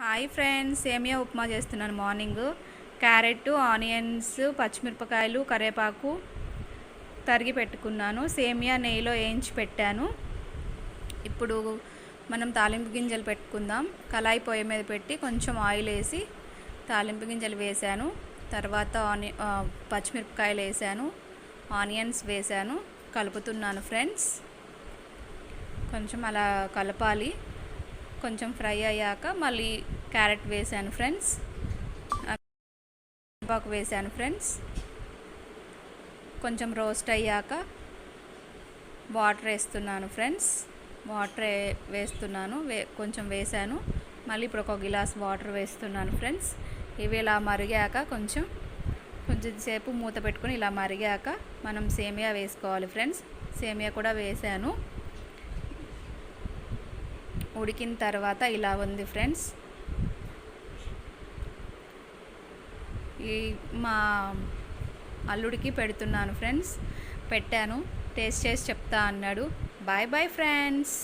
Hi friends, సేమియా ఉప్మా చేస్తున్నాను. Morning carrot, onions, పచ్చిమిరపకాయలు, కరివేపాకు తరిగి పెట్టుకున్నాను. సేమియా నెయ్యిలో వేయించి పెట్టాను. ఇప్పుడు మనం తాలింపు గింజలు పెట్టుకుందాం. కళాయి పొయ్యి మీద పెట్టి కొంచెం ఆయిల్ వేసి తాలింపు గింజలు వేసాను. తర్వాత పచ్చిమిరపకాయలు వేసాను, ఆనియన్స్ వేసాను. కలుపుతున్నాను ఫ్రెండ్స్. కొంచెం అలా కలపాలి. కొంచెం ఫ్రై అయ్యాక మళ్ళీ క్యారెట్ వేసాను ఫ్రెండ్స్, కరివేపాకు వేసాను ఫ్రెండ్స్. కొంచెం రోస్ట్ అయ్యాక వాటర్ వేస్తున్నాను ఫ్రెండ్స్. వాటర్ వేస్తున్నాను, కొంచెం వేసాను. మళ్ళీ ఇప్పుడు ఒక గిలాస్ వాటర్ వేస్తున్నాను ఫ్రెండ్స్. ఇవి ఇలా మరిగాక కొంచెం సేపు మూత పెట్టుకొని ఇలా మరిగాక మనం సేమియా వేసుకోవాలి ఫ్రెండ్స్. సేమియా కూడా వేసాను. ఉడికిన తర్వాత ఇలా ఉంది ఫ్రెండ్స్. మా అల్లుడికి పెడుతున్నాను ఫ్రెండ్స్. పెట్టాను, టేస్ట్ చేసి చెప్తా అన్నాడు. Bye bye friends.